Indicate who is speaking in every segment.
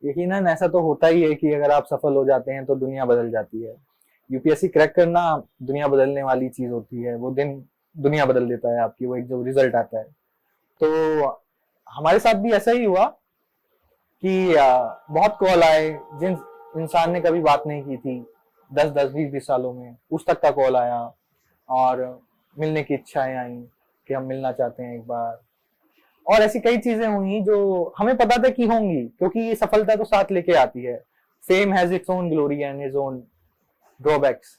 Speaker 1: यकीनन ऐसा तो होता ही है कि अगर आप सफल हो जाते हैं तो दुनिया बदल जाती है। यूपीएससी क्रैक करना दुनिया बदलने वाली चीज होती है। वो दिन दुनिया बदल देता है आपकी, वो एक जो रिजल्ट आता है। तो हमारे साथ भी ऐसा ही हुआ कि बहुत कॉल आए। जिन इंसान ने कभी बात नहीं की थी 10-10 20-20 सालों में, उस तक का कॉल आया और मिलने की इच्छाएं आई कि हम मिलना चाहते हैं एक बार। और ऐसी कई चीजें हुई जो हमें पता था कि होंगी, क्योंकि ये सफलता तो साथ लेके आती है। Fame has its own glory and its own drawbacks.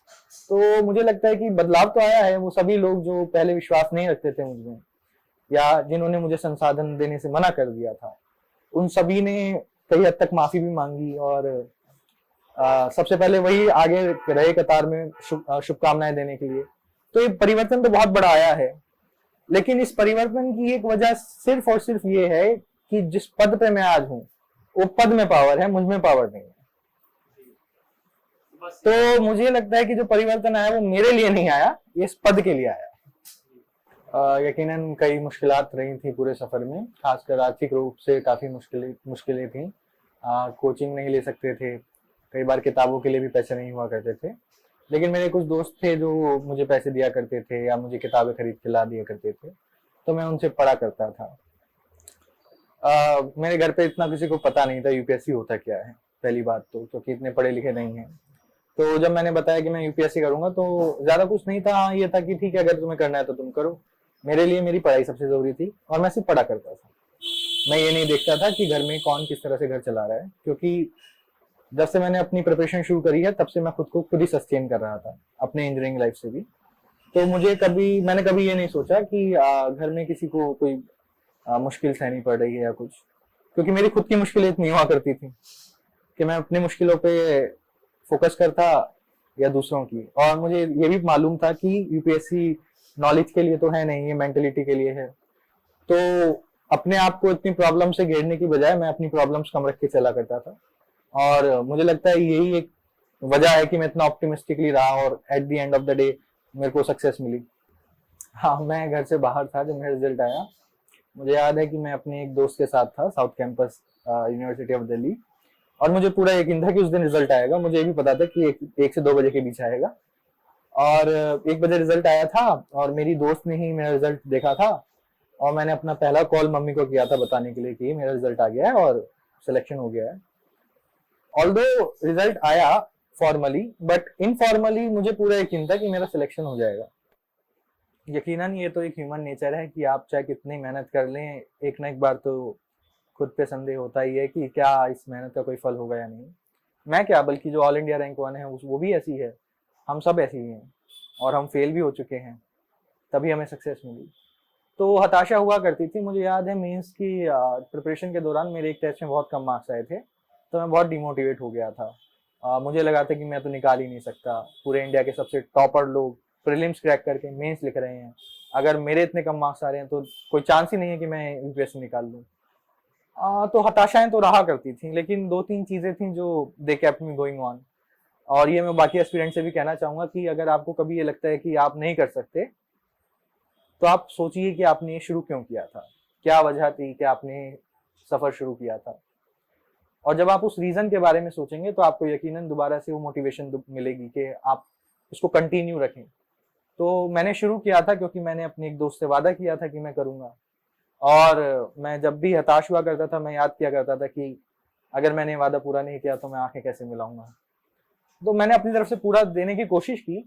Speaker 1: तो मुझे लगता है कि बदलाव तो आया है। वो सभी लोग जो पहले विश्वास नहीं रखते थे मुझमें, या जिन्होंने मुझे संसाधन देने से मना कर दिया था, उन सभी ने कई हद तक माफी भी मांगी। और सबसे पहले वही आगे रहे कतार में शुभकामनाएं देने के लिए। तो ये परिवर्तन तो बहुत बड़ा आया है, लेकिन इस परिवर्तन की एक वजह सिर्फ और सिर्फ ये है कि जिस पद पे मैं आज हूं, वो पद में पावर है, मुझ में पावर नहीं है। तो मुझे लगता है कि जो परिवर्तन आया वो मेरे लिए नहीं आया, ये इस पद के लिए आया। यकीनन कई मुश्किलात रही थी पूरे सफर में, खासकर आर्थिक रूप से काफी मुश्किलें थी। कोचिंग नहीं ले सकते थे, कई बार किताबों के लिए भी पैसे नहीं हुआ करते थे। लेकिन मेरे कुछ दोस्त थे जो मुझे पैसे दिया करते थे या मुझे किताबें खरीद के ला दिया करते थे, तो मैं उनसे पढ़ा करता था। मेरे घर पे इतना किसी को पता नहीं था यूपीएससी होता क्या है, पहली बात तो, क्योंकि इतने पढ़े लिखे नहीं हैं। तो जब मैंने बताया कि मैं यूपीएससी करूंगा तो ज्यादा कुछ नहीं था। ये था कि ठीक है, अगर तुम्हें करना है तो तुम करो। मेरे लिए मेरी पढ़ाई सबसे जरूरी थी और मैं सिर्फ पढ़ा करता था। मैं ये नहीं देखता था कि घर में कौन किस तरह से घर चला रहा है, क्योंकि जब से मैंने अपनी प्रिपरेशन शुरू करी है तब से मैं खुद को खुद ही सस्टेन कर रहा था, अपने इंजीनियरिंग लाइफ से भी। तो मैंने कभी ये नहीं सोचा कि घर में किसी को कोई मुश्किल सहनी पड़ रही है या कुछ, क्योंकि मेरी खुद की मुश्किलें इतनी हुआ करती थी कि मैं अपनी मुश्किलों पे फोकस करता या दूसरों की। और मुझे ये भी मालूम था कि यूपीएससी नॉलेज के लिए तो है नहीं, ये मेंटलिटी के लिए है। तो अपने आप को इतनी प्रॉब्लम से घेरने की बजाय मैं अपनी प्रॉब्लम्स कम रख के चला करता था। और मुझे लगता है यही एक वजह है कि मैं इतना ऑप्टिमिस्टिकली रहा और at the end of the day मेरे को सक्सेस मिली। हाँ, मैं घर से बाहर था जब मेरा रिजल्ट आया। मुझे याद है कि मैं अपने एक दोस्त के साथ था south campus university of Delhi, और मुझे पूरा यकीन था कि उस दिन रिजल्ट आएगा। मुझे ये भी पता था कि 1 से 2 बजे के बीच आएगा। और 1 बजे रिजल्ट आया था और मेरी दोस्त ने ही मेरा रिजल्ट देखा था, और मैंने अपना पहला कॉल मम्मी को किया था बताने के लिए कि मेरा रिजल्ट आ गया है और सिलेक्शन हो गया है। ऑल्दो रिजल्ट आया फॉर्मली, बट इनफॉर्मली मुझे पूरा यकीन था कि मेरा सिलेक्शन हो जाएगा। यकीनन ये तो एक ह्यूमन नेचर है कि आप चाहे कितनी मेहनत कर लें, एक ना एक बार तो खुद पे संदेह होता ही है कि क्या इस मेहनत का कोई फल होगा या नहीं। मैं क्या, बल्कि जो ऑल इंडिया रैंक 1 है वो भी ऐसी है। हम सब ऐसे ही हैं और हम फेल भी हो चुके हैं, तभी हमें सक्सेस मिली। तो हताशा हुआ करती थी। मुझे याद है मेंस की प्रिपरेशन के दौरान मेरे एक टेस्ट में बहुत कम मार्क्स आए थे, तो मैं बहुत डिमोटिवेट हो गया था। मुझे लगा था कि मैं तो निकाल ही नहीं सकता। पूरे इंडिया के सबसे टॉपर लोग प्रीलिम्स क्रैक करके मेंस लिख रहे हैं, अगर मेरे इतने कम मार्क्स आ रहे हैं तो कोई चांस ही नहीं है कि मैं यूपीएससी निकाल लूँ। तो हताशाएं तो रहा करती थी, लेकिन 2-3 चीजें थी जो they kept me going on. और ये मैं बाकी एस्पिरेंट से भी कहना चाहूंगा कि अगर आपको कभी ये लगता है कि आप नहीं कर सकते, तो आप सोचिए कि आपने ये शुरू क्यों किया था, क्या वजह थी कि आपने सफर शुरू किया था। और जब आप उस रीजन के बारे में सोचेंगे तो आपको यकीनन दोबारा से वो मोटिवेशन मिलेगी कि आप उसको कंटिन्यू रखें। तो मैंने शुरू किया था क्योंकि मैंने अपने एक दोस्त से वादा किया था कि मैं करूंगा। और मैं जब भी हताश हुआ करता था, मैं याद किया करता था कि अगर मैंने वादा पूरा नहीं किया तो मैं आंखें कैसे मिलाऊंगा। तो मैंने अपनी तरफ से पूरा देने की कोशिश की।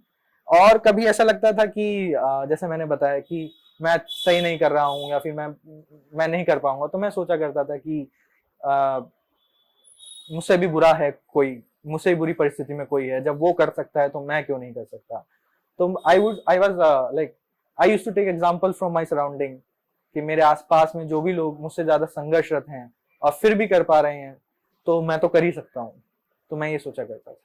Speaker 1: और कभी ऐसा लगता था कि जैसे मैंने बताया कि मैं सही नहीं कर रहा हूँ या फिर मैं नहीं कर पाऊंगा, तो मैं सोचा करता था कि मुझसे भी बुरा है कोई, मुझसे भी बुरी परिस्थिति में कोई है, जब वो कर सकता है तो मैं क्यों नहीं कर सकता। तो I used to take example from my surrounding, कि मेरे आसपास में जो भी लोग मुझसे ज्यादा संघर्षरत हैं और फिर भी कर पा रहे हैं, तो मैं तो कर ही सकता हूँ। तो मैं ये सोचा करता था।